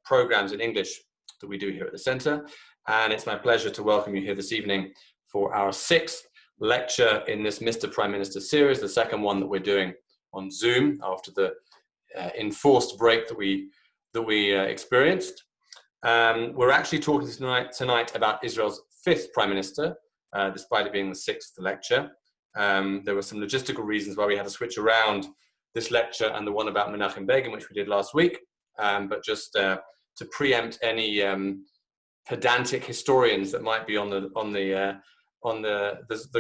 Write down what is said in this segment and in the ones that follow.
programs in English that we do here at the center. And it's my pleasure to welcome you here this evening for our 6th lecture in this Mr. Prime Minister series, the second one that we're doing on Zoom after the enforced break that we experienced. We're actually talking tonight about Israel's 5th Prime Minister, despite it being the 6th lecture. There were some logistical reasons why we had to switch around this lecture and the one about Menachem Begin, which we did last week. But just to preempt any pedantic historians that might be on the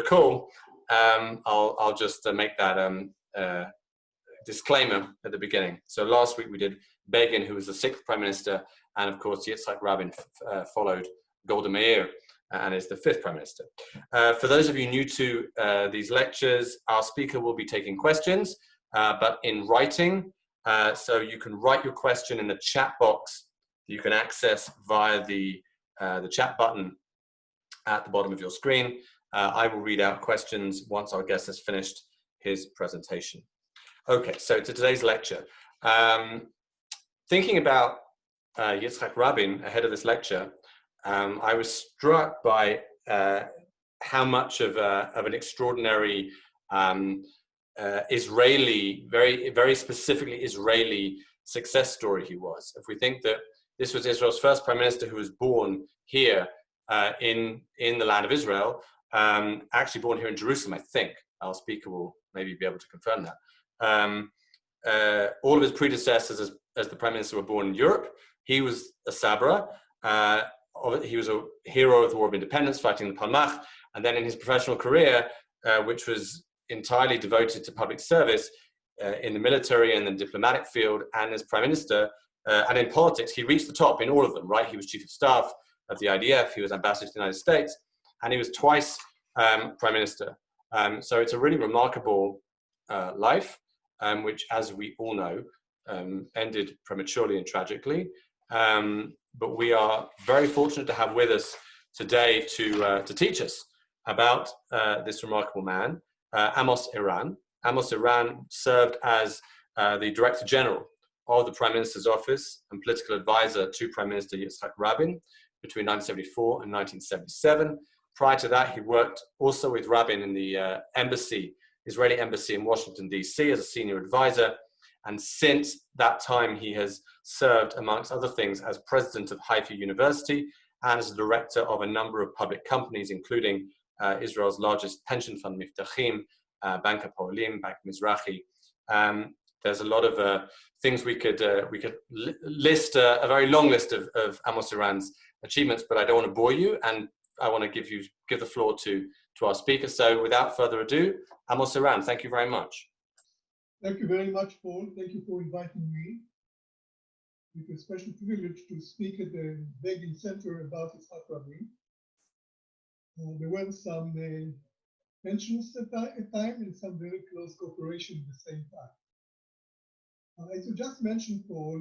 call, I'll just make that disclaimer at the beginning. So last week we did Begin, who was the 6th Prime Minister, and of course Yitzhak Rabin followed Golda Meir and is the 5th Prime Minister. For those of you new to these lectures, our speaker will be taking questions, but in writing. So you can write your question in the chat box you can access via the chat button at the bottom of your screen. I will read out questions once our guest has finished his presentation. Okay, so to today's lecture. Thinking about Yitzhak Rabin ahead of this lecture, I was struck by how much of an extraordinary Israeli, very specifically Israeli success story he was. If we think that this was Israel's first prime minister who was born here in the land of Israel, actually born here in Jerusalem, I think. Our speaker will maybe be able to confirm that. All of his predecessors as the prime minister were born in Europe. He was a Sabra. He was a hero of the War of Independence, fighting the Palmach. And then in his professional career, which was entirely devoted to public service in the military and the diplomatic field, and as prime minister, and in politics, he reached the top in all of them, right? He was chief of staff of the IDF, he was ambassador to the United States, and he was twice prime minister. So it's a really remarkable life, which, as we all know, ended prematurely and tragically. But we are very fortunate to have with us today to teach us about this remarkable man, Amos Eiran. Amos Eiran served as the Director General of the Prime Minister's Office and political advisor to Prime Minister Yitzhak Rabin between 1974 and 1977. Prior to that, he worked also with Rabin in the Israeli embassy in Washington, D.C. as a senior advisor. And since that time, he has served, amongst other things, as president of Haifa University and as director of a number of public companies, including Israel's largest pension fund, Miftachim, Bank Hapoalim, Bank Mizrahi. There's a lot of things we could list, a very long list of Amos Eiran's achievements, but I don't want to bore you, and I want to give the floor to our speaker. So without further ado, Amos Eiran, thank you very much. Thank you very much, Paul. Thank you for inviting me. It's a special privilege to speak at the Begin Center about Yitzhak Rabin. There were some tensions at time and some very close cooperation at the same time. As you just mentioned, Paul,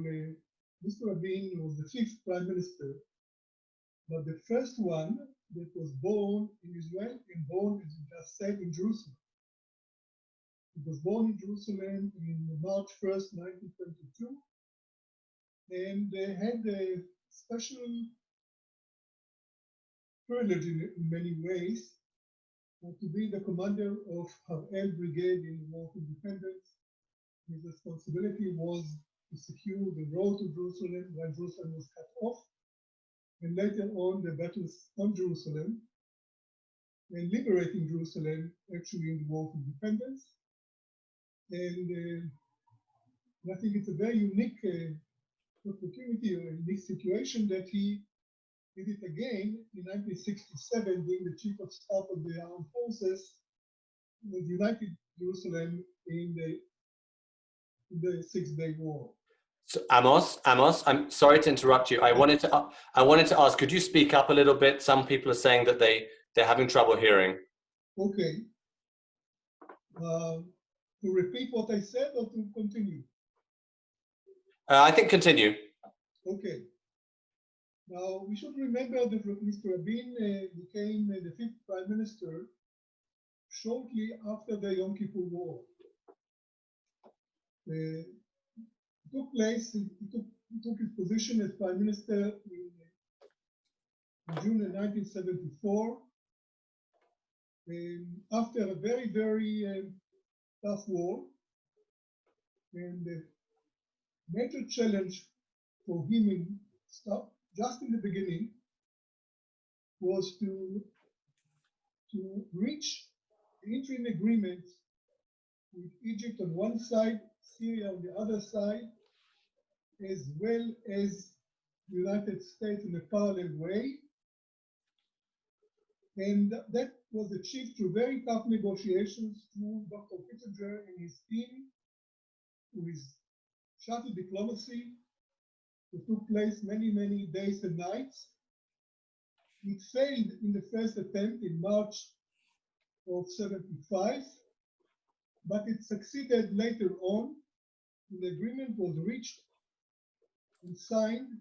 Mr. Rabin was the 5th prime minister, but the first one that was born in Israel and born, as you just said, in Jerusalem. He was born in Jerusalem in March 1st, 1922, and had a special privilege in many ways to be the commander of Harel Brigade in the War of Independence. His responsibility was to secure the road to Jerusalem when Jerusalem was cut off, and later on the battles on Jerusalem, and liberating Jerusalem actually in the War of Independence. And I think it's a very unique opportunity or unique situation that he did it again in 1967, being the chief of staff of the armed forces, with United Jerusalem in the Six-Day War. So Amos, I'm sorry to interrupt you. I wanted to ask, could you speak up a little bit? Some people are saying that they're having trouble hearing. Okay. To repeat what I said or to continue? I think continue. Okay. Now, we should remember that Mr. Rabin became the 5th prime minister shortly after the Yom Kippur War. It took he took his position as Prime Minister in June of 1974. After a very, very tough war, and the major challenge for him just in the beginning was to reach the interim agreement with Egypt on one side, Syria on the other side, as well as the United States in a parallel way. And that was achieved through very tough negotiations through Dr. Kittinger and his team, with shuttle diplomacy that took place many, many days and nights. It failed in the first attempt in March of 75, but it succeeded later on. The agreement was reached and signed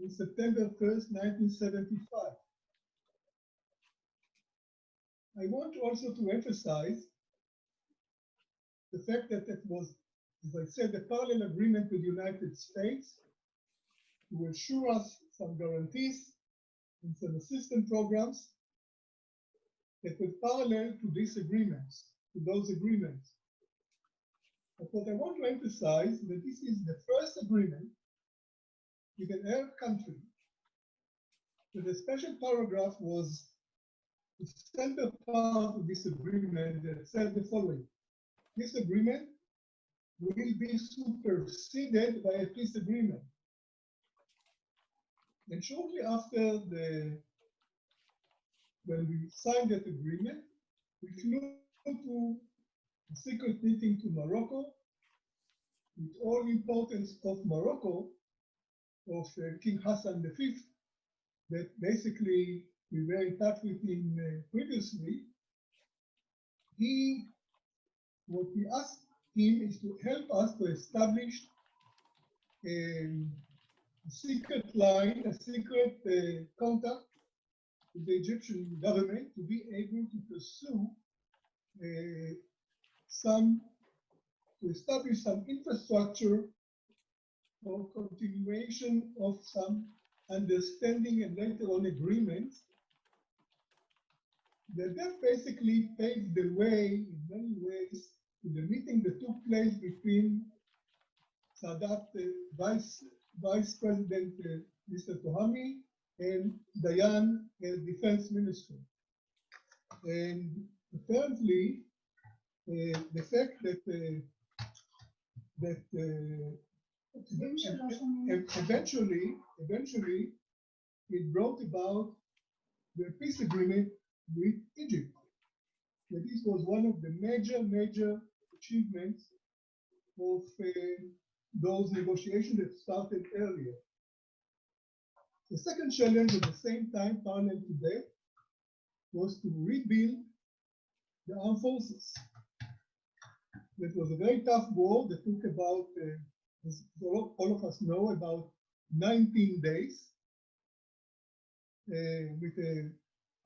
on September 1st, 1975. I want also to emphasize the fact that it was, as I said, a parallel agreement with the United States to assure us some guarantees and some assistance programs that were parallel to these agreements, to those agreements. But what I want to emphasize is that this is the first agreement with an Arab country that a special paragraph was the center part of this agreement that said the following: this agreement will be superseded by a peace agreement. And shortly after when we signed that agreement, we flew to a secret meeting to Morocco with all the importance of Morocco, of King Hassan V, that basically we were in touch with him previously. What we asked him is to help us to establish a secret line, a secret contact with the Egyptian government to be able to pursue to establish some infrastructure for continuation of some understanding and later on agreements that basically paved the way in many ways to the meeting that took place between Sadat, Vice President Mr. Tohami, and Dayan, Defense Minister. And apparently, the fact that eventually it brought about the peace agreement with Egypt. That this was one of the major achievements of those negotiations that started earlier. The second challenge at the same time, parallel to that, was to rebuild the armed forces. That was a very tough war that took about, as all of us know, about 19 days, with a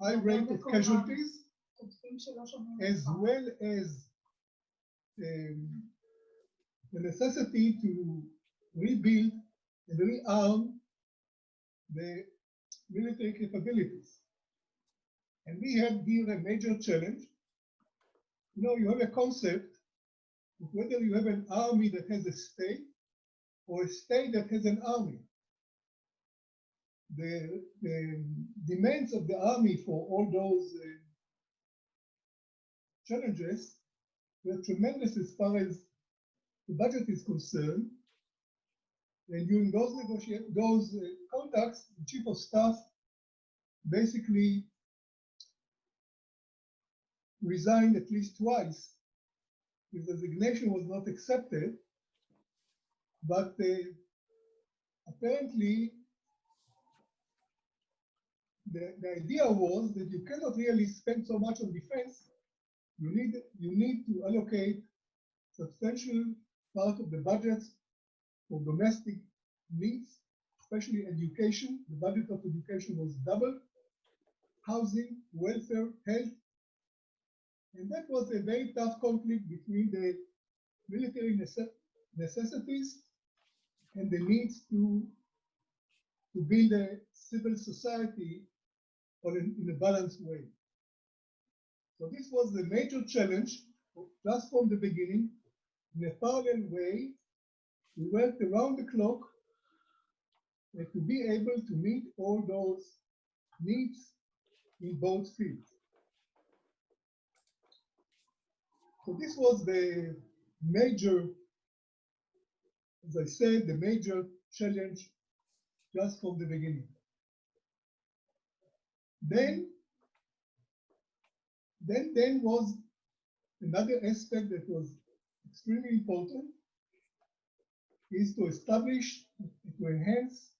high rate of casualties, as well as the necessity to rebuild and rearm the military capabilities. And we had here a major challenge. You know, you have a concept of whether you have an army that has a state or a state that has an army. The demands of the army for all those challenges were tremendous as far as the budget is concerned. And during those contacts, the Chief of Staff basically resigned at least twice. His resignation was not accepted, but apparently the idea was that you cannot really spend so much on defense. You need to allocate substantial part of the budgets for domestic needs, especially education. The budget of education was doubled, housing, welfare, health. And that was a very tough conflict between the military necessities and the needs to build a civil society in a balanced way. So this was the major challenge, just from the beginning. In a parallel way, we worked around the clock to be able to meet all those needs in both fields. So this was the major, as I said, the major challenge just from the beginning. Then was another aspect that was extremely important, is to establish, to enhance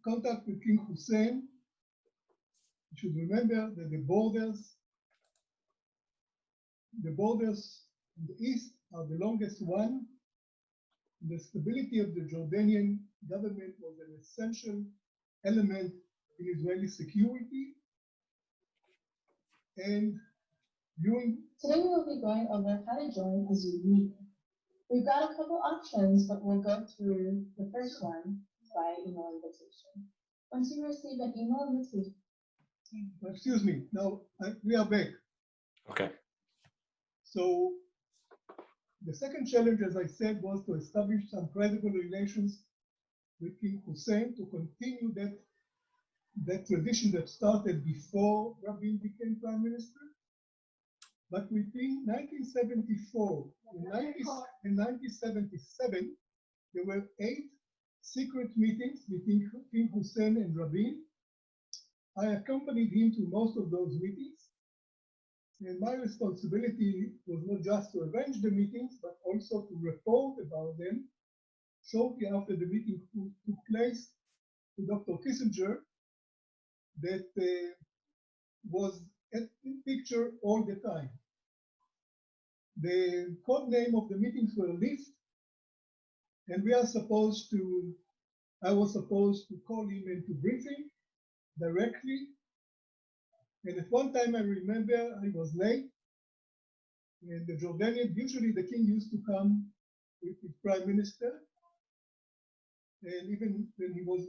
contact with King Hussein. You should remember that the borders in the east are the longest one. The stability of the Jordanian government was an essential element in Israeli security. And today we will be going over how to join a Zoom meeting. We've got a couple options, but we'll go through the first one by email invitation. Once you receive an email invitation. Excuse me, now we are back. Okay. So the second challenge, as I said, was to establish some credible relations with King Hussein to continue that tradition that started before Rabin became prime minister. But between 1974 and 1977, there were 8 secret meetings between King Hussein and Rabin. I accompanied him to most of those meetings. And my responsibility was not just to arrange the meetings, but also to report about them shortly after the meeting took place to Dr. Kissinger, that was in picture all the time. The code name of the meetings were Lift, and I was supposed to call him and to brief him directly. And at one time I remember I was late, and the Jordanian, usually the king used to come with his prime minister, and even when he was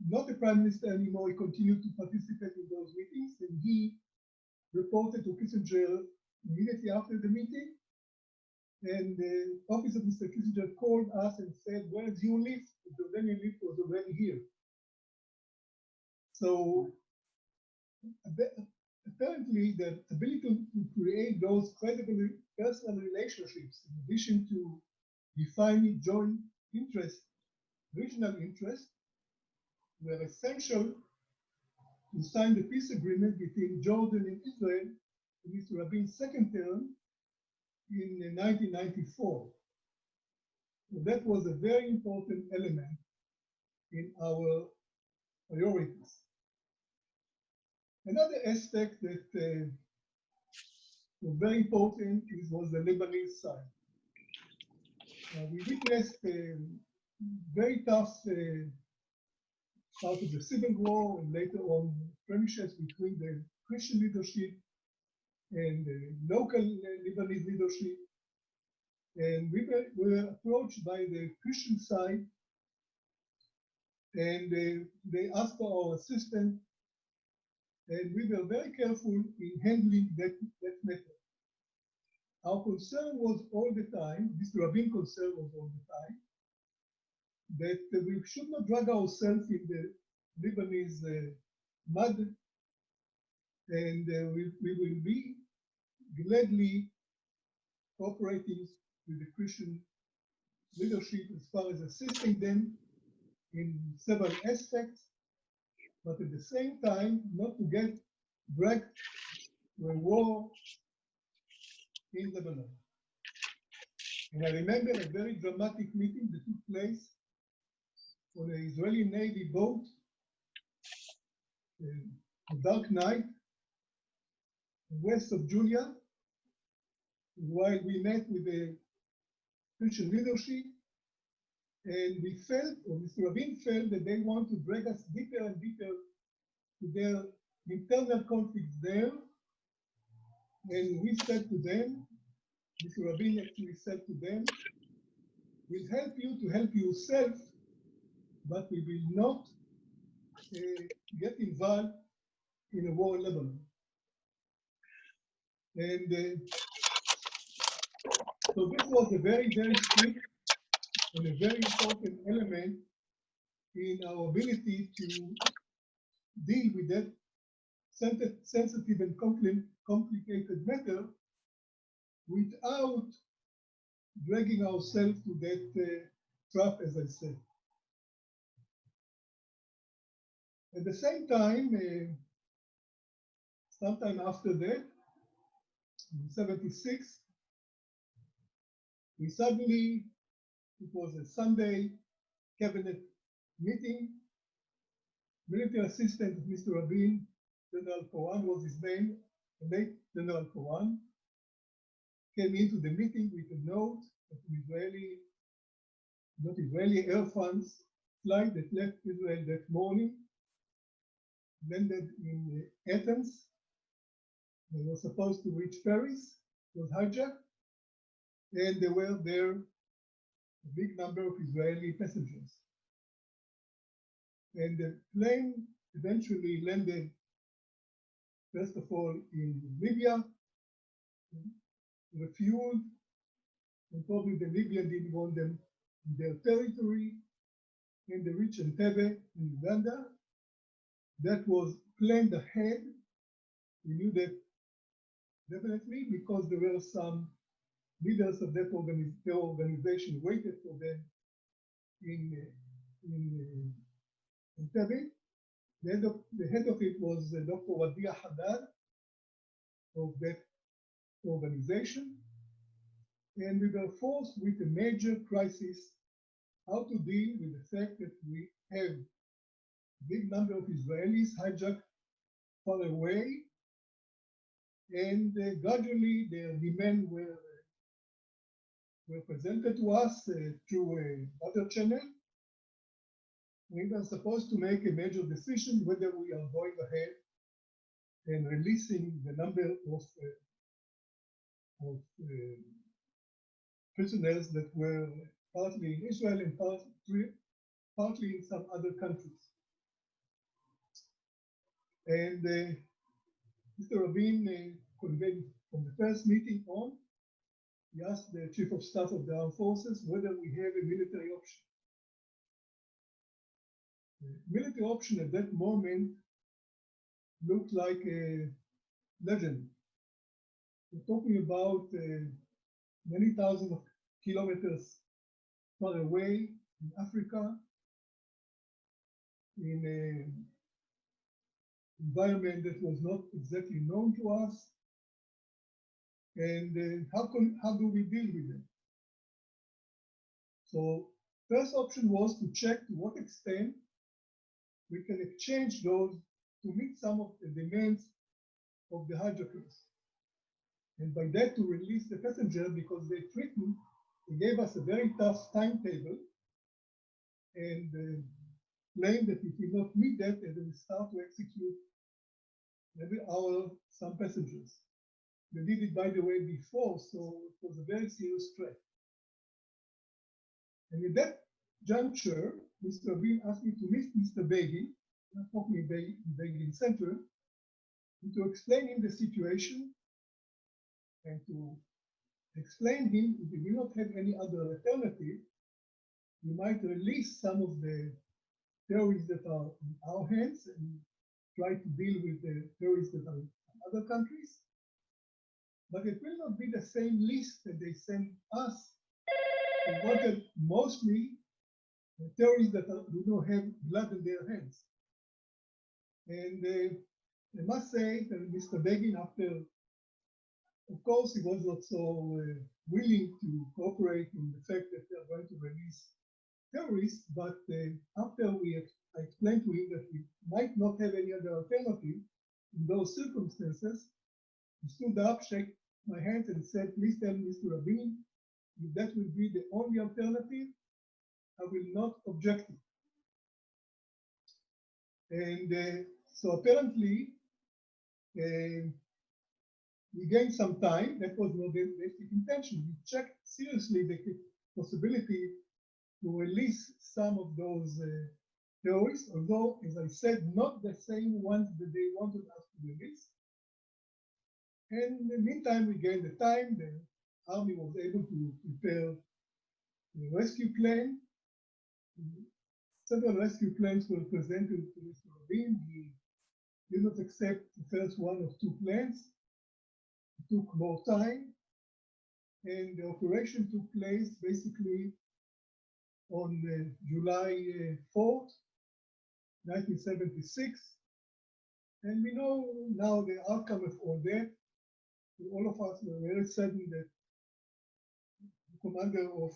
not the prime minister anymore, he continued to participate in those meetings, and he reported to Kissinger immediately after the meeting. And the office of Mr. Kissinger called us and said, "Where's your lift?" The Jordanian lift was already here. So apparently the ability to create those credible personal relationships, in addition to defining joint interest, regional interest, were essential to sign the peace agreement between Jordan and Israel in Mr. Rabin's second term in 1994. So that was a very important element in our priorities. Another aspect that was very important was the Lebanese side. We witnessed a very tough start of the Civil War, and later on skirmishes between the Christian leadership and the local Lebanese leadership. And we were approached by the Christian side, and they asked for our assistance, and we were very careful in handling that matter. Our concern was all the time, Mr. Rabin's concern was all the time, that we should not drag ourselves in the Lebanese mud, and we will be gladly cooperating with the Christian leadership as far as assisting them in several aspects, but at the same time, not to get dragged to a war in Lebanon. And I remember a very dramatic meeting that took place on an Israeli Navy boat, a dark night, west of Julia, while we met with the Christian leadership, and we felt, or Mr. Rabin felt, that they want to drag us deeper and deeper to their internal conflicts there. And we said to them, Mr. Rabin actually said to them, will help you to help yourself, but we will not get involved in a war in Lebanon. And so this was a very, very strict and a very important element in our ability to deal with that sensitive and complicated matter without dragging ourselves to that trap, as I said. At the same time, sometime after that, in 76, we suddenly, it was a Sunday cabinet meeting, military assistant of Mr. Rabin, General Koran was his name, the late General Koran, came into the meeting with a note of Israeli Air France flight that left Israel that morning, landed in Athens. They were supposed to reach Paris, was hijacked, and there were there a big number of Israeli passengers. And the plane eventually landed, first of all, in Libya, refueled, and probably the Libyans didn't want them in their territory, and they reached Entebbe in Uganda. That was planned ahead. We knew that definitely because there were some leaders of that organization waited for them in Entebbe. The head of it was Dr. Wadia Haddad of that organization. And we were forced with a major crisis, how to deal with the fact that we have a big number of Israelis hijacked far away, and gradually their demands were presented to us through another channel. We were supposed to make a major decision whether we are going ahead and releasing the number of prisoners that were partly in Israel and partly in some other countries. And Mr. Rabin convened from the first meeting on, he asked the Chief of Staff of the Armed Forces whether we have a military option. The military option at that moment looked like a legend. We're talking about many thousands of kilometers far away in Africa, in an environment that was not exactly known to us. And how do we deal with it? So first option was to check to what extent we can exchange those to meet some of the demands of the hijackers. And by that, to release the passenger, because they threatened, they gave us a very tough timetable and claimed that if we not meet that, they will start to execute every hour some passengers. They did it, by the way, before, so it was a very serious threat. And at that juncture, Mr. Rabin asked me to meet Mr. Begin, talking in Begin Center, and to explain him the situation and to explain him if we do not have any other alternative, we might release some of the terrorists that are in our hands and try to deal with the terrorists that are in other countries. But it will not be the same list that they send us. We wanted mostly the terrorists that do not have blood in their hands. And I must say that Mr. Begin, after, of course, he was not so willing to cooperate in the fact that they are going to release terrorists, but after I explained to him that we might not have any other alternative in those circumstances, he stood up, shook my hand and said, please tell Mr. Rabin, if that will be the only alternative, I will not object it. And so apparently, we gained some time. That was not the basic intention. We checked seriously possibility to release some of those theories, although, as I said, not the same ones that they wanted us to release. And in the meantime, we gained the time. The army was able to prepare the rescue plan. Several rescue plans were presented to Mr. Rabin. He did not accept the first one of two plans. It took more time. And the operation took place basically on July 4th, 1976. And we know now the outcome of all that. All of us were very saddened that the commander of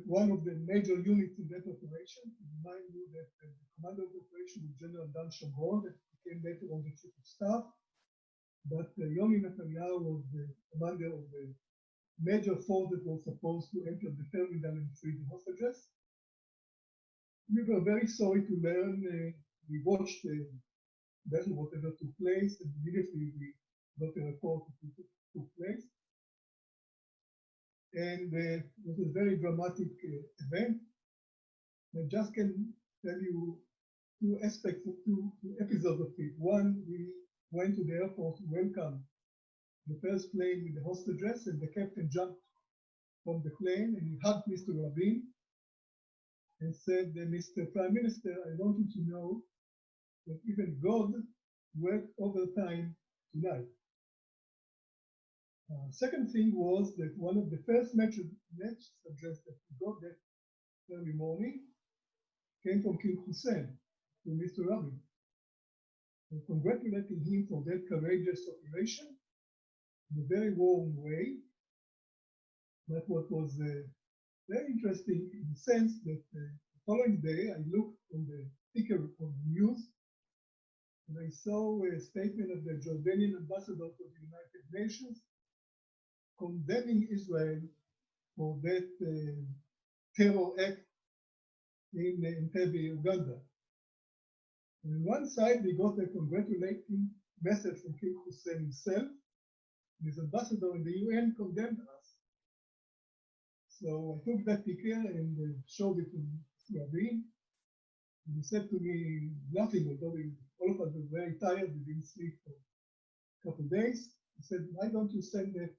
one of the major units in that operation, to remind you that the commander of the operation was General Dan Sharon, that became later on the chief of staff. But Yoni Netanyahu was the commander of the major force that was supposed to enter the terminal and free the hostages. We were very sorry to learn. We watched the battle, whatever took place, and immediately we got a report that it took place. And it was a very dramatic event. I just can tell you two aspects of two episodes of it. One, we went to the airport to welcome the first plane with the hostages, and the captain jumped from the plane and he hugged Mr. Rabin and said, Mr. Prime Minister, I want you to know that even God worked overtime tonight. Second thing was that one of the first messages that we got that early morning came from King Hussein to Mr. Rabin, and congratulating him for that courageous operation in a very warm way. But what was very interesting in the sense that the following day I looked on the ticker of the news and I saw a statement of the Jordanian ambassador to the United Nations condemning Israel for that terror act in Entebbe, Uganda. And on one side, we got a congratulating message from King Hussein himself. His ambassador in the UN condemned us. So I took that ticker and showed it to Rabin. And he said to me, laughing, although all of us were very tired, we didn't sleep for a couple of days. He said, why don't you send that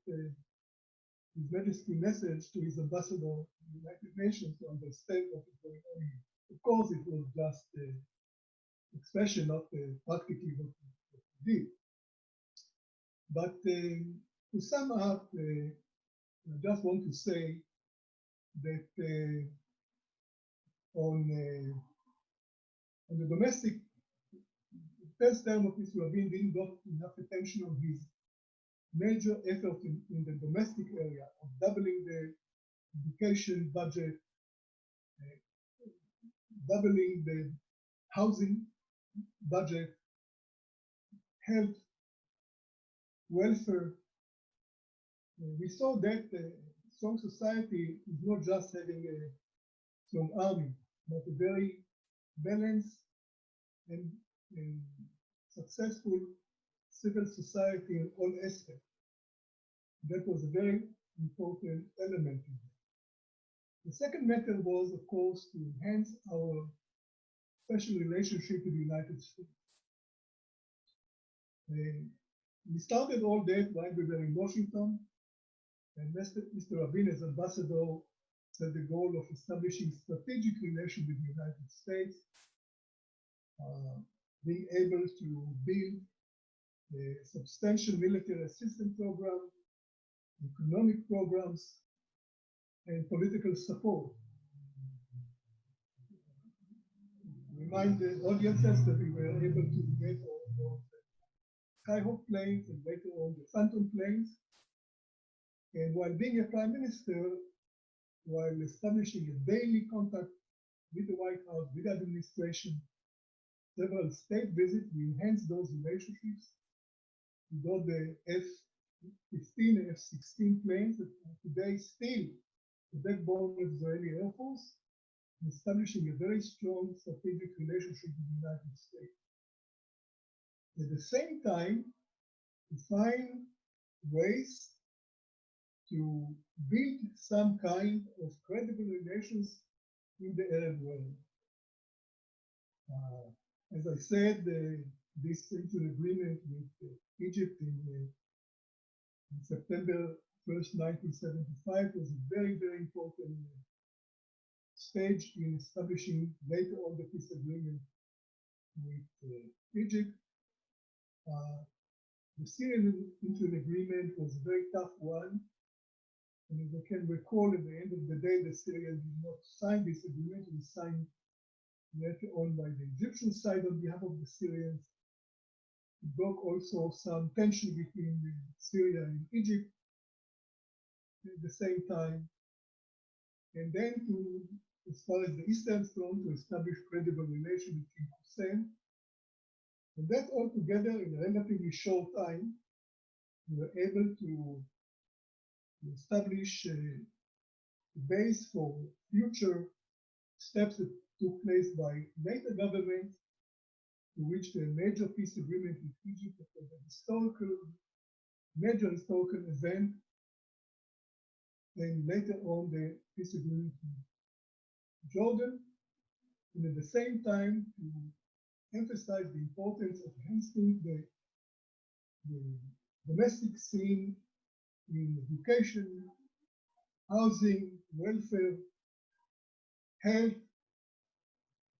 His Majesty message to his ambassador in the United Nations to understand what is going on here. Of course, it was just an expression, not practically what we did. But to sum up, I just want to say that on the domestic, the first term of Mr. Rabin didn't got enough attention on his major effort in the domestic area of doubling the education budget, doubling the housing budget, health, welfare. We saw that a strong society is not just having a strong army, but a very balanced and successful civil society in all aspects. That was a very important element in it. The second matter was, of course, to enhance our special relationship with the United States. We started all that while we were in Washington, and Mr. Rabin, as ambassador, set the goal of establishing strategic relations with the United States, being able to build a substantial military assistance program, economic programs, and political support. Remind the audiences that we were able to get on the Skyhawk planes and later on the Phantom planes. And while being a prime minister, while establishing a daily contact with the White House, with the administration, several state visits, we enhanced those relationships. We got the F-15 and F-16 planes that are today still the backbone of the Israeli Air Force, establishing a very strong strategic relationship with the United States. At the same time, to find ways to build some kind of credible relations in the Arab world. As I said, this agreement with Egypt in September 1st, 1975 was a very, very important stage in establishing later on the peace agreement with Egypt. The Syrian interim agreement was a very tough one. And as I can recall, at the end of the day, the Syrians did not sign this agreement. It was signed later on by the Egyptian side on behalf of the Syrians. It broke also some tension between Syria and Egypt at the same time. And then as far as the Eastern Front, to establish credible relations with Hussein. And that all together in a relatively short time, we were able to establish a base for future steps that took place by later governments to reach the major peace agreement with Egypt. It was a major historical event. And later on, the peace agreement with Jordan. And at the same time, to emphasize the importance of enhancing the domestic scene in education, housing, welfare, health.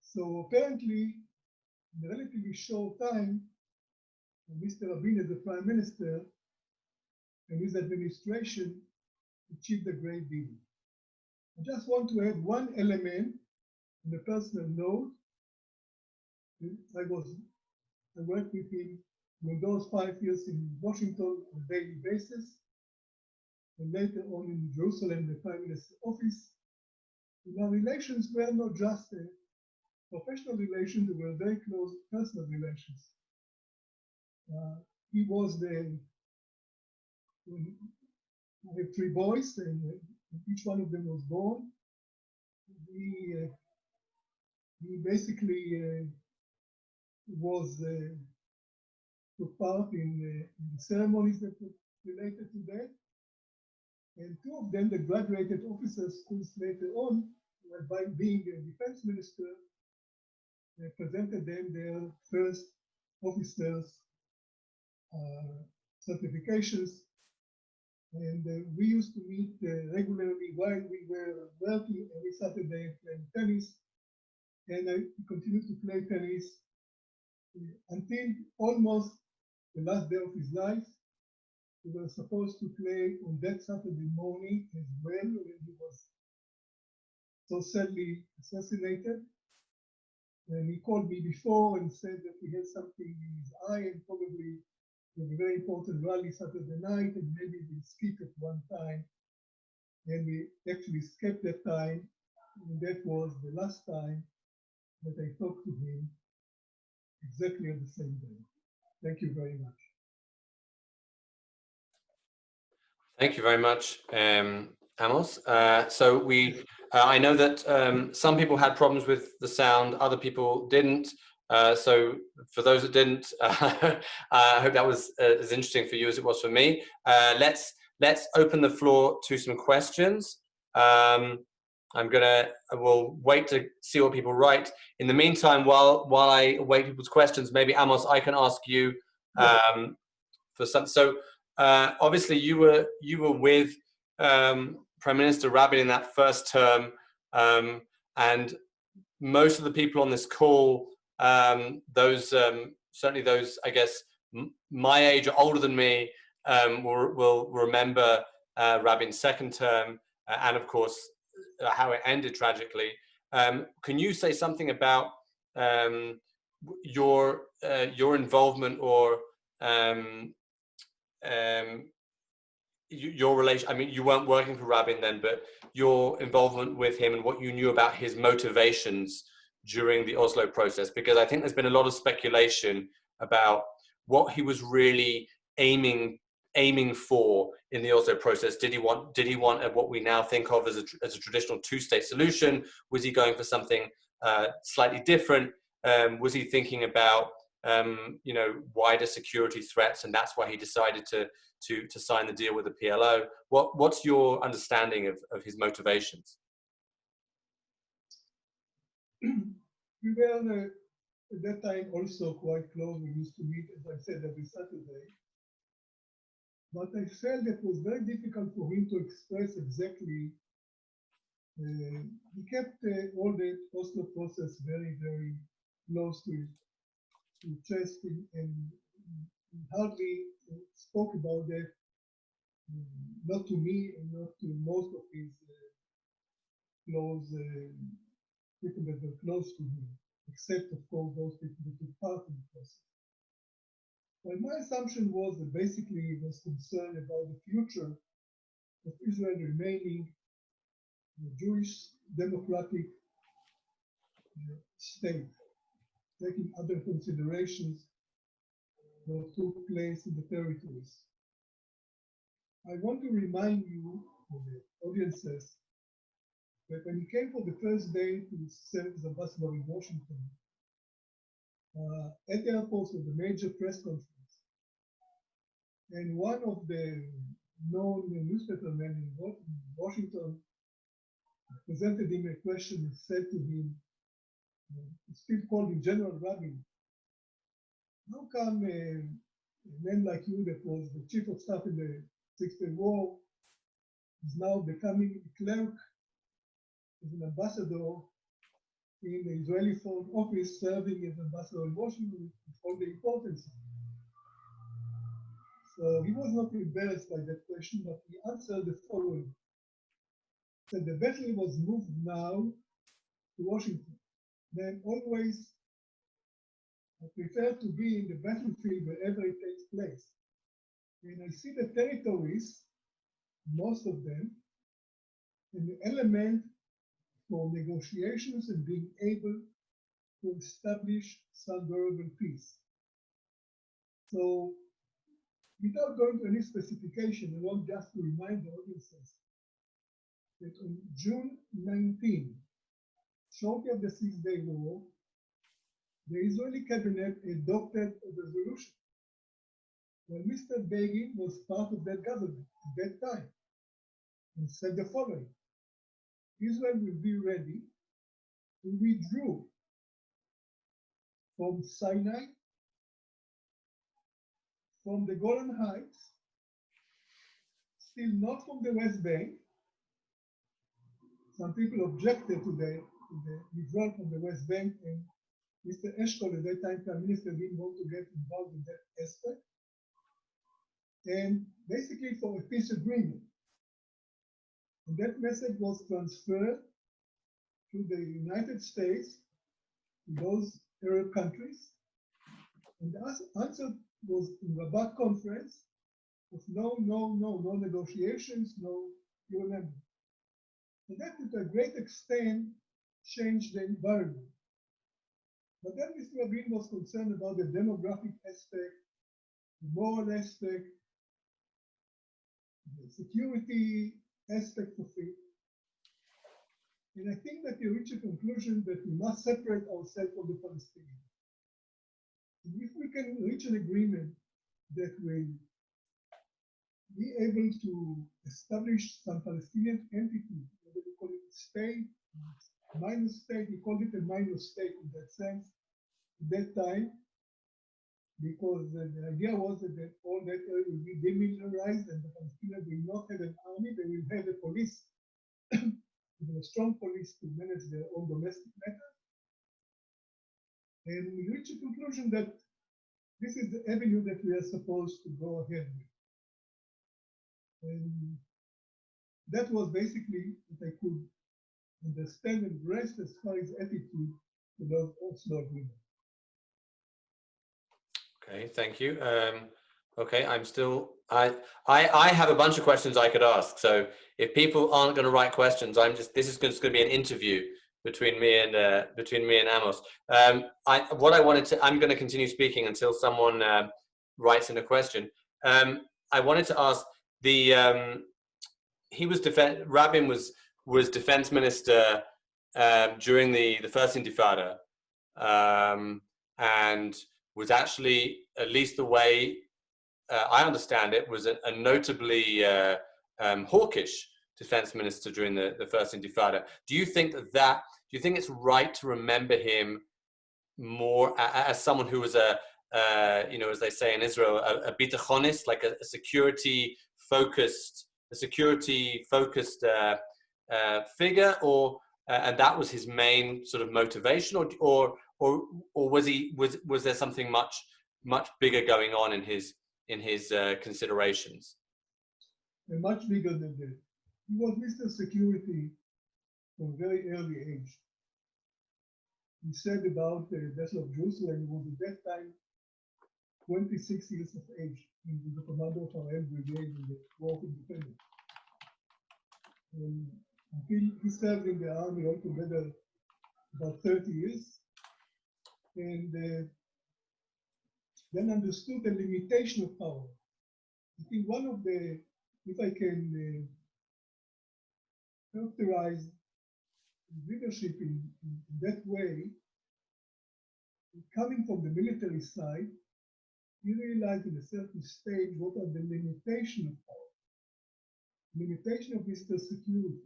So apparently, in a relatively short time, Mr. Rabin as the Prime Minister and his administration achieved a great deal. I just want to add one element on a personal note. I worked with him in those 5 years in Washington on a daily basis, and later on in Jerusalem, the Prime Minister's office. And our relations were not just professional relations, they were very close personal relations. He was I have 3 boys, and each one of them was born. He basically took part in the ceremonies that were related to that. And 2 of them, the graduated officers later on, by being a defense minister, presented them their first officers' certifications. And we used to meet regularly while we were working every Saturday playing tennis. And I continued to play tennis until almost the last day of his life. We were supposed to play on that Saturday morning as well, when he was so sadly assassinated. And he called me before and said that he had something in his eye and probably a very important rally Saturday night, and maybe we'll skip at one time. And we actually skipped that time, and that was the last time that I talked to him exactly on the same day. Thank you very much. Thank you very much, Amos. So I know that some people had problems with the sound, other people didn't. So for those that didn't, I hope that was as interesting for you as it was for me. Let's open the floor to some questions. We'll wait to see what people write. In the meantime, while I await people's questions, maybe Amos, I can ask you for some. So obviously you were with Prime Minister Rabin in that first term, and most of the people on this call, certainly those, I guess, my age or older than me, will remember Rabin's second term, and of course how it ended tragically. Can you say something about your involvement or your relation? I mean, you weren't working for Rabin then, but your involvement with him and what you knew about his motivations during the Oslo process, because I think there's been a lot of speculation about what he was really aiming for in the Oslo process. Did he want what we now think of as a traditional 2-state solution? Was he going for something slightly different? Was he thinking about you know, wider security threats, and that's why he decided to sign the deal with the PLO. What's your understanding of his motivations? We were at that time also quite close. We used to meet, as I said, every Saturday. But I felt it was very difficult for him to express exactly. He kept all the Oslo process very, very close to his chest, and hardly spoke about that, not to me and not to most of his close people that were close to him, except, of course, those people that took part in the process. Well, my assumption was that basically he was concerned about the future of Israel remaining a Jewish democratic state, taking other considerations that took place in the territories. I want to remind you, the audiences, that when he came for the first day to serve as ambassador in Washington, at the airport was a major press conference. And one of the known newspapermen in Washington presented him a question and said to him, still called him General Rabin, how come a man like you that was the chief of staff in the Six-Day War is now becoming a clerk as an ambassador in the Israeli Foreign Office, serving as ambassador in Washington with all the importance? So he was not embarrassed by that question, but he answered the following. He said, the battle was moved now to Washington. Then always I prefer to be in the battlefield wherever it takes place. And I see the territories, most of them, and the element for negotiations and being able to establish some durable peace. So, without going to any specification, I want just to remind the audiences that on June 19, shortly after the Six-Day War, the Israeli cabinet adopted a resolution. Well, Mr. Begin was part of that government at that time and said the following: Israel will be ready to withdraw from Sinai, from the Golan Heights, still not from the West Bank. Some people objected to the withdrawal from the West Bank, and Mr. Eshkol, at that time Prime Minister, didn't want to get involved in that aspect. And basically for a peace agreement. And that message was transferred to the United States, to those Arab countries. And the answer was in Rabat conference of no negotiations, no, you remember. And that to a great extent changed the environment. But then Mr. Rabin was concerned about the demographic aspect, the moral aspect, the security aspect of it. And I think that he reached a conclusion that we must separate ourselves from the Palestinians. And if we can reach an agreement that will be able to establish some Palestinian entity, whether we call it a state, minor state, we called it a minor state in that sense, at that time, because the idea was that all that area will be demilitarized and the Palestinians will not have an army, they will have a police, even a strong police to manage their own domestic matters. And we reached a conclusion that this is the avenue that we are supposed to go ahead with. And that was basically what I could understand and grasp as far as attitude to those Oslo agreements. Okay, thank you. Okay, I have a bunch of questions I could ask. So if people aren't going to write questions, this is just going to be an interview between me and Amos. I'm going to continue speaking until someone writes in a question. I wanted to ask Rabin was defense minister during the first Intifada, and was actually, at least the way I understand it, was a notably hawkish defense minister during the first Intifada. Do you think do you think it's right to remember him more as someone who was as they say in Israel, a bitachonist, like a security focused figure, or and that was his main sort of motivation, or was there something much bigger going on in his considerations? Much bigger than that. He was Mr. Security from a very early age. He said about the Battle of Jerusalem, he was at that time 26 years of age. He was the commander of our brigade in the War of Independence. And he served in the army altogether about 30 years, and then understood the limitation of power. I think one of the, if I can characterize leadership in that way, coming from the military side, he realized in a certain stage what are the limitations of power, limitation of Mr. Security.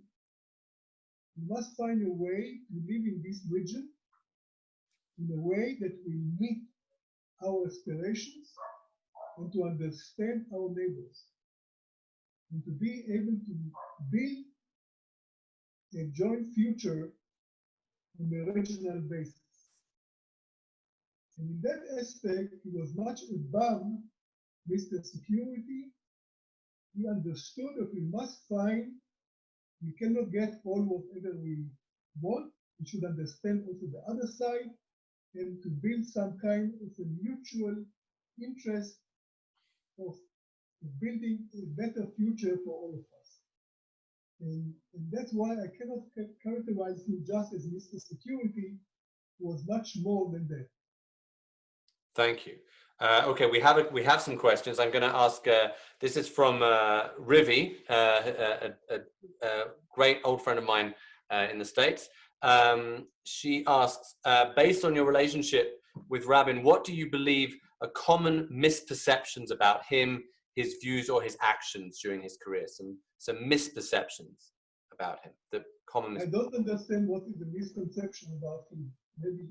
We must find a way to live in this region in a way that will meet our aspirations and to understand our neighbors, and to be able to build a joint future on a regional basis. And in that aspect, he was much above Mr. Security. He understood that we must find, we cannot get all whatever we want. We should understand also the other side, and to build some kind of a mutual interest of building a better future for all of us. And that's why I cannot characterize him just as Mr. Security. He was much more than that. Thank you. Okay, we have some questions. I'm going to ask. This is from Rivi, a great old friend of mine in the States. She asks, based on your relationship with Rabin, what do you believe are common misperceptions about him, his views, or his actions during his career? Some misperceptions about him. The common. I don't understand what is the misconception about him. Maybe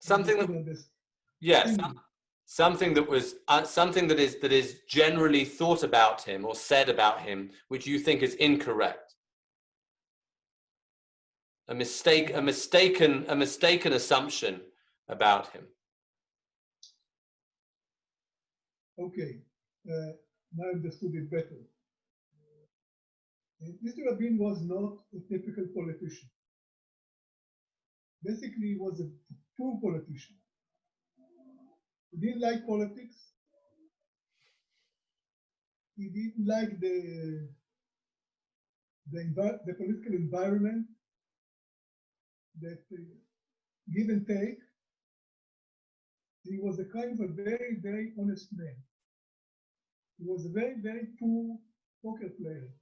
something that. Yes, something that is generally thought about him or said about him, which you think is incorrect. A mistaken assumption about him. Okay, now I understood it better. Mr. Rabin was not a typical politician. Basically, he was a poor politician. He didn't like politics. He didn't like the political environment, that give and take. He was a kind of a very, very honest man. He was a very, very poor poker player.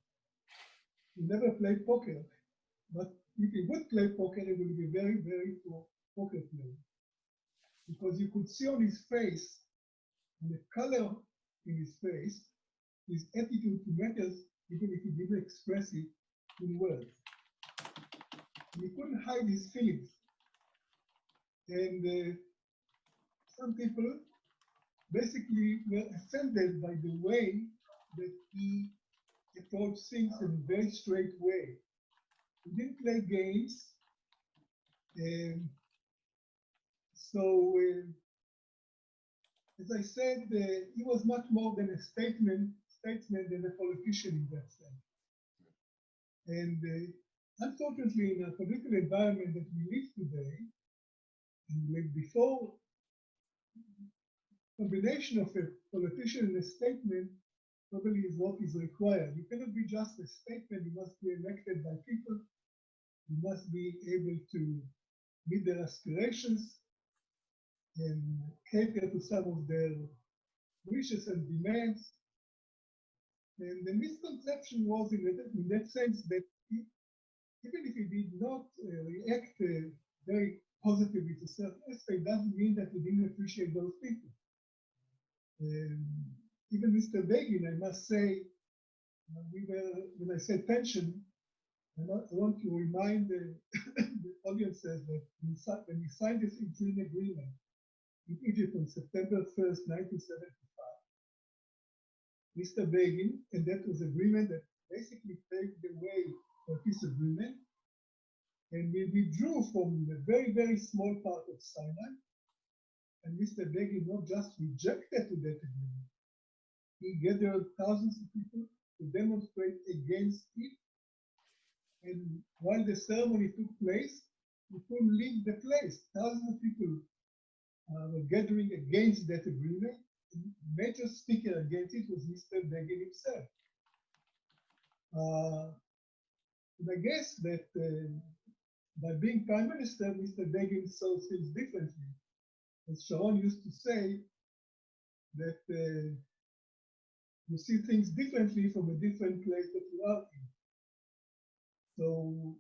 He never played poker, but if he would play poker, he would be a very, very poor poker player. Because you could see on his face, and the color in his face, his attitude to matters, even if he didn't express it in words. And he couldn't hide his feelings. And some people basically were offended by the way that he approached things in a very straight way. He didn't play games. As I said, he was much more than a statesman than a politician in that sense. And unfortunately, in a political environment that we live today, and lived before, combination of a politician and a statesman probably is what is required. You cannot be just a statesman, you must be elected by people. You must be able to meet their aspirations and cater to some of their wishes and demands. And the misconception was in that sense that even if he did not react very positively to a certain aspect doesn't mean that we didn't appreciate those people. Even Mr. Begin, I must say, when I said tension, I want to remind the audiences that when we signed this interim agreement in Egypt on September 1st, 1975, Mr. Begin, and that was agreement that basically paved the way for peace agreement, and we withdrew from a very, very small part of Sinai, and Mr. Begin not just rejected that agreement, he gathered thousands of people to demonstrate against it. And while the ceremony took place, we couldn't leave the place. Thousands of people were gathering against that agreement. The major speaker against it was Mr. Begin himself. And I guess that by being Prime Minister, Mr. Begin saw things differently. As Sharon used to say, that you see things differently from a different place that you are in. So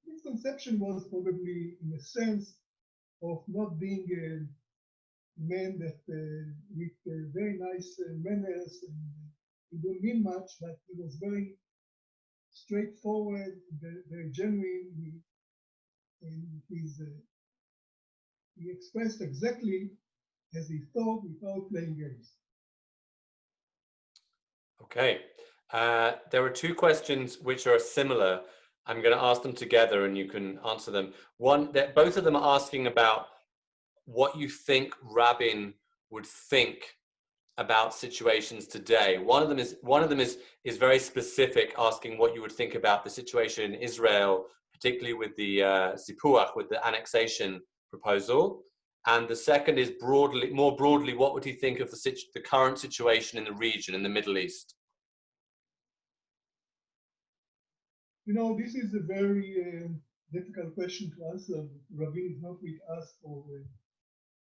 his conception was probably in a sense of not being a man that with very nice manners, and he didn't mean much, but he was very straightforward, very genuine, and he expressed exactly as he thought without playing games. Okay. There are two questions which are similar. I'm going to ask them together and you can answer them. One, that both of them are asking about what you think Rabin would think about situations today. One of them is very specific, asking what you would think about the situation in Israel, particularly with the Sipuach, with the annexation proposal. And the second is more broadly, what would he think of the current situation in the region, in the Middle East? You know, this is a very difficult question to answer. Rabin is not with us for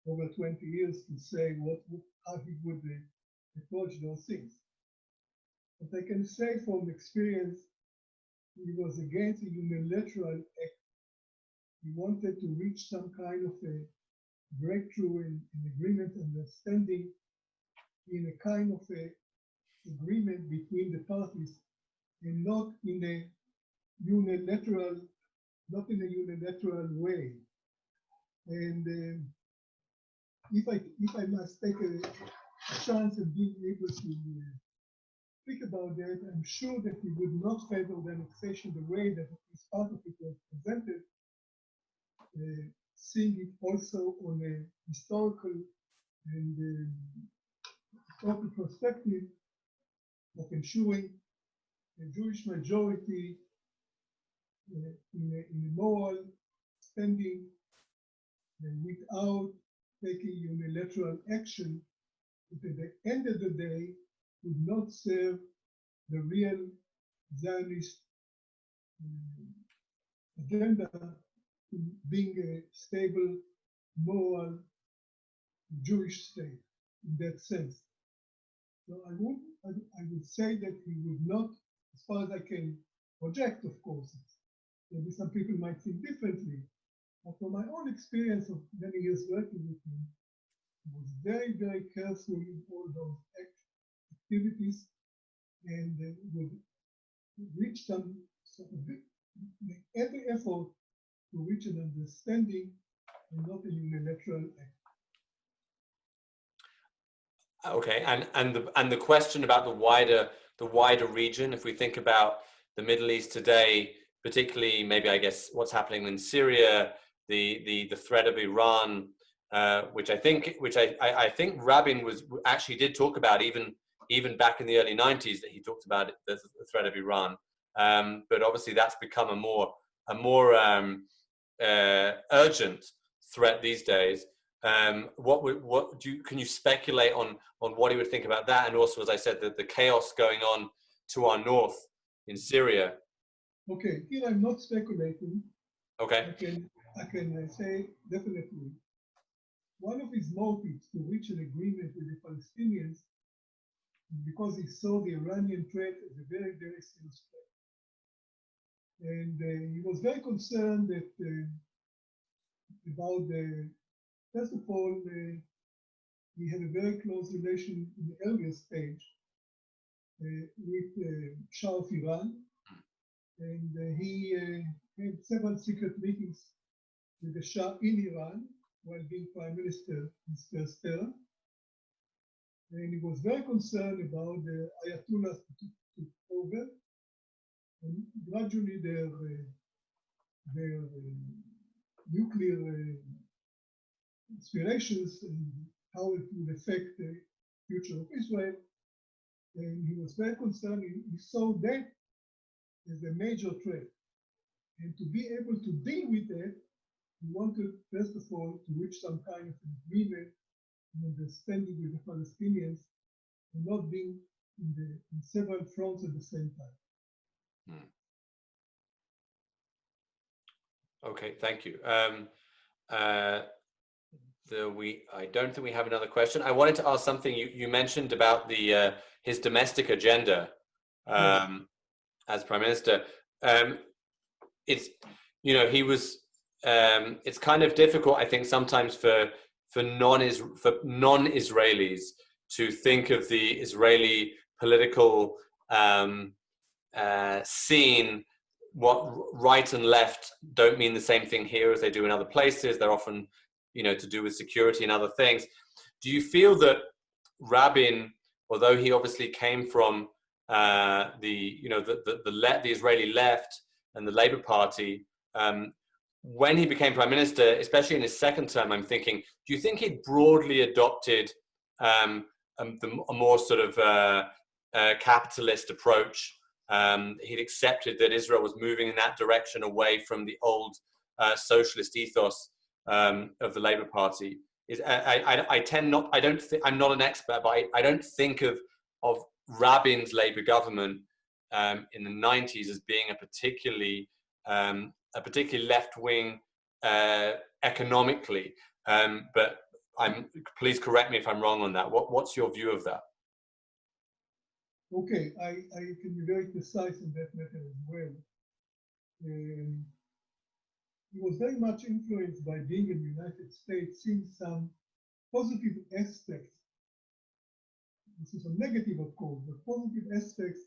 over 20 years to say how he would approach those things. But I can say from experience, he was against a unilateral act. He wanted to reach some kind of a breakthrough in agreement, understanding in a kind of a agreement between the parties, and not in a unilateral way. And if I must take a chance of being able to speak about that, I'm sure that he would not favor the annexation the way that this part of it was presented, seeing it also on a historical and historical perspective of ensuring a Jewish majority in a moral standing, without taking unilateral action, that at the end of the day would not serve the real Zionist agenda, being a stable, moral Jewish state in that sense. So I would say that he would not, as far as I can project, of course. Maybe some people might think differently, but from my own experience of many years working with him, he was very, very careful in all those activities, and would reach some sort of make every effort to reach an understanding and not a unilateral act. Okay, and the question about the wider region, if we think about the Middle East today, particularly maybe I guess what's happening in Syria, the threat of Iran, which I think Rabin actually did talk about even back in the early 90s, that he talked about the threat of Iran, but obviously that's become a more urgent threat these days. Can you speculate on what he would think about that, and also, as I said, the chaos going on to our north in Syria? Okay, here I'm not speculating. Okay. I can say definitely one of his motives to reach an agreement with the Palestinians is because he saw the Iranian threat as a very, very serious threat. And he was very concerned that about first of all, he had a very close relation in the earlier stage with Shah of Iran, and he had several secret meetings with the Shah in Iran while being prime minister in his first term. And he was very concerned about the Ayatollahs who took over, and gradually their nuclear aspirations and how it would affect the future of Israel. And he was very concerned. He saw that as a major threat. And to be able to deal with that, he wanted, first of all, to reach some kind of agreement and understanding with the Palestinians and not being in several fronts at the same time. Okay, thank you. I don't think we have another question. I wanted to ask something you mentioned about the his domestic agenda as prime minister. It's he was. It's kind of difficult, I think, sometimes for non-Israelis to think of the Israeli political scene. What right and left don't mean the same thing here as they do in other places. They're often, to do with security and other things. Do you feel that Rabin, although he obviously came from the Israeli left and the Labour Party, when he became prime minister, especially in his second term, I'm thinking, do you think he'd broadly adopted a more sort of capitalist approach? He'd accepted that Israel was moving in that direction away from the old socialist ethos of the Labour Party. I'm not an expert, but I don't think of Rabin's Labour government in the 90s as being a particularly left-wing economically. But please correct me if I'm wrong on that. What's your view of that? Okay, I can be very precise in that matter as well. He was very much influenced by being in the United States, seeing some positive aspects. This is a negative, of course, but positive aspects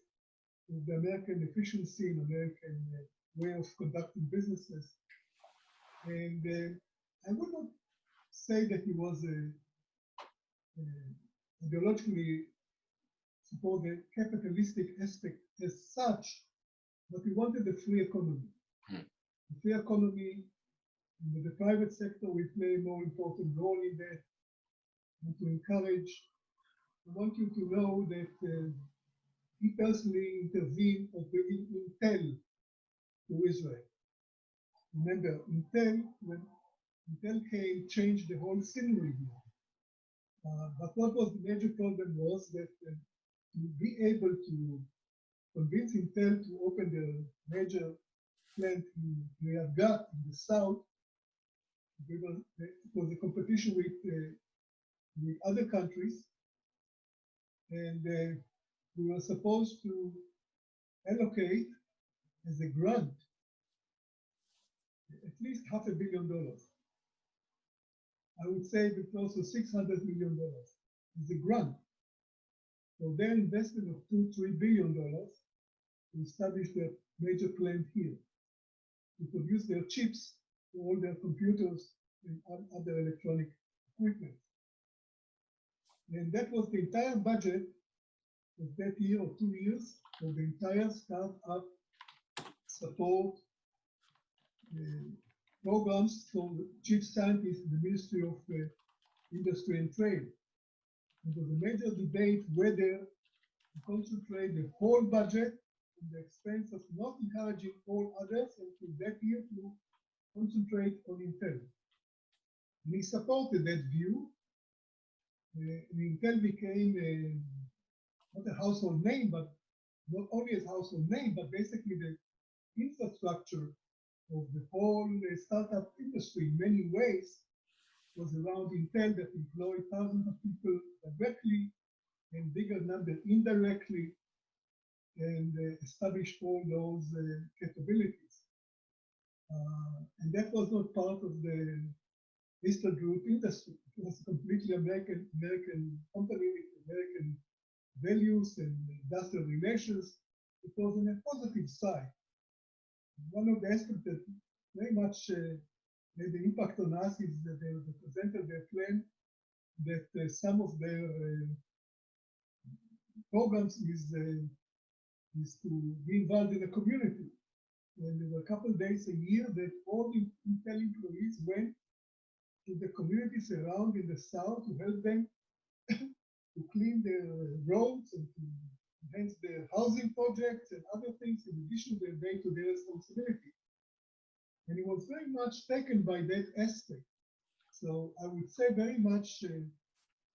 of the American efficiency and American way of conducting businesses. And I would not say that he was ideologically support the capitalistic aspect as such, but he wanted a free economy. The free economy, the private sector will play a more important role in that, and to encourage. I want you to know that he personally intervened on bringing Intel to Israel. Remember, when Intel came, changed the whole scenery here. But what was the major problem was that to be able to convince Intel to open the major plant in Kiryat Gat in the south, it was a competition with other countries, and we were supposed to allocate as a grant at least $500 million. I would say close to $600 million as a grant. So their investment of $2-3 billion to establish their major plant here, to produce their chips for all their computers and other electronic equipment. And that was the entire budget of that year or 2 years for the entire startup support programs for chief scientists in the Ministry of Industry and Trade. There was a major debate whether to concentrate the whole budget at the expense of not encouraging all others, and to that year to concentrate on Intel. And he supported that view. Intel became not a household name, but not only a household name, but basically the infrastructure of the whole startup industry in many ways was around Intel, that employed thousands of people directly and bigger number indirectly, and established all those capabilities. And that was not part of the Eastern Europe industry. It was a completely American company with American values and industrial relations. It was on a positive side. One of the aspects that very much made the impact on us is that they presented their plan that some of their programs is to be involved in the community. And there were a couple of days a year that all the Intel employees went to the communities around in the south to help them to clean their roads and to enhance their housing projects and other things in addition to their day-to-day responsibility. And he was very much taken by that aspect. So I would say very much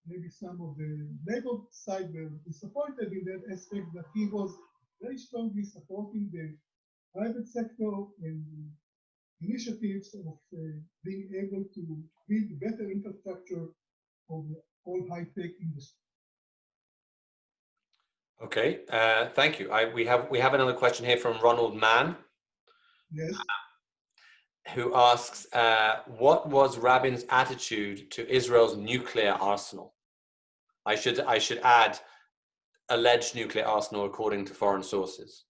maybe some of the labor side were disappointed in that aspect, but he was very strongly supporting the private sector and initiatives of being able to build better infrastructure of the whole high-tech industry. Okay, thank you. We have another question here from Ronald Mann. Yes. Who asks, what was Rabin's attitude to Israel's nuclear arsenal? I should add, alleged nuclear arsenal according to foreign sources.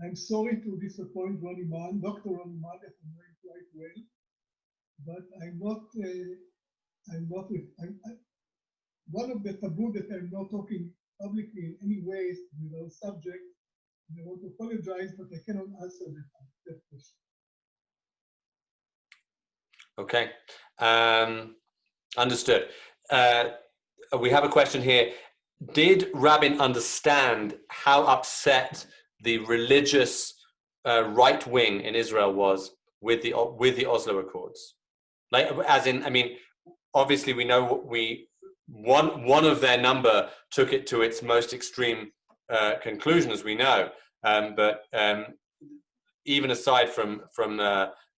I'm sorry to disappoint Ronnie Mann, Dr. Ronnie Mann, that I know him quite well, but one of the taboo that I'm not talking publicly in any ways with our subject. I want to apologize, but I cannot answer that question. Okay, understood. We have a question here. Did Rabin understand how upset the religious right wing in Israel was with the Oslo Accords? Like, as in, I mean, obviously we know one of their number took it to its most extreme conclusion, as we know. But even aside from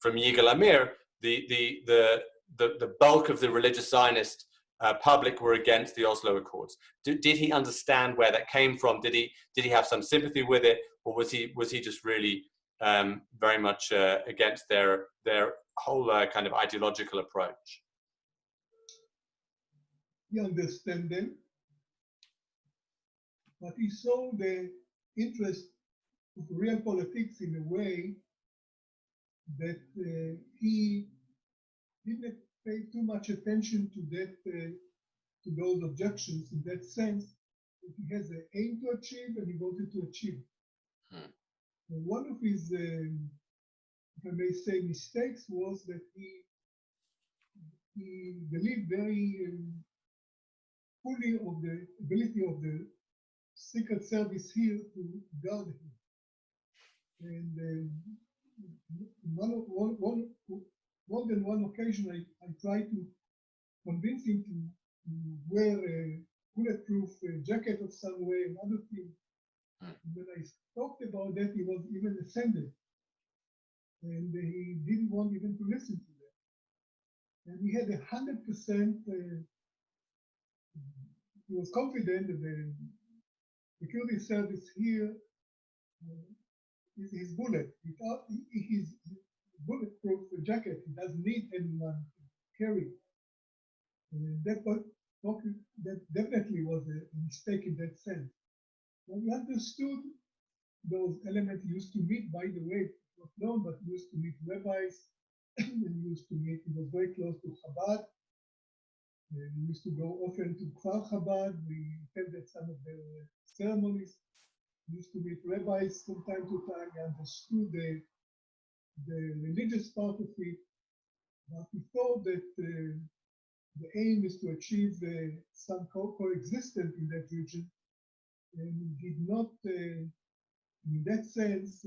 Yigal Amir, the bulk of the religious Zionist public were against the Oslo Accords. Did he understand where that came from? Did he have some sympathy with it, or was he just really very much against their whole kind of ideological approach? He understood them, but he saw the interest of real politics in a way that he didn't pay too much attention to that, to those objections in that sense. That he has an aim to achieve and he wanted to achieve. And one of his, if I may say, mistakes was that he believed very fully of the ability of the Secret Service here to guard him. And more than one occasion, I tried to convince him to wear a bulletproof jacket of some way, another thing. When I talked about that, he was even offended. And he didn't want even to listen to that. And he had 100%, he was confident that the security service here is his bullet. Without his bulletproof jacket, he doesn't need anyone to carry. And that definitely was a mistake in that sense. When we understood those elements used to meet, by the way, not known, but used to meet rabbis, and used to meet, he was very close to Chabad. We used to go often to Kfar Chabad. We attended some of their ceremonies. We used to meet rabbis from time to time. We understood the religious part of it. But we thought that the aim is to achieve some coexistence in that region. And we did not, in that sense,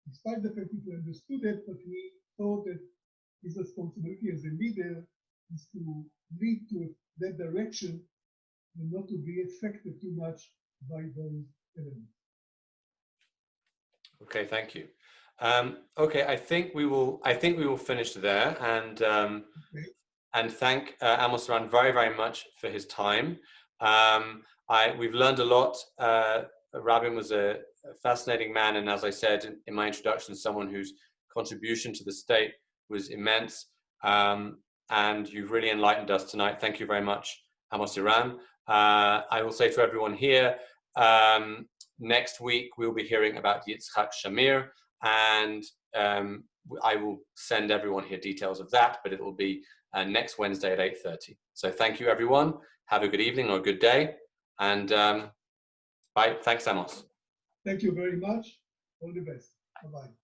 despite the fact that we understood it, but we thought that his responsibility as a leader is to lead to that direction and not to be affected too much by those elements. Okay, thank you. Okay, I think we will finish there, and okay. And thank Amos Eiran very, very much for his time. We've learned a lot. Rabin was a fascinating man, and as I said in my introduction, someone whose contribution to the state was immense. and you've really enlightened us tonight. Thank you very much, Amos Eiran. I will say to everyone here, next week we'll be hearing about Yitzhak Shamir, and I will send everyone here details of that, but it will be next Wednesday at 8:30. So thank you, everyone. Have a good evening or a good day, and bye. Thanks, Amos. Thank you very much. All the best. Bye-bye.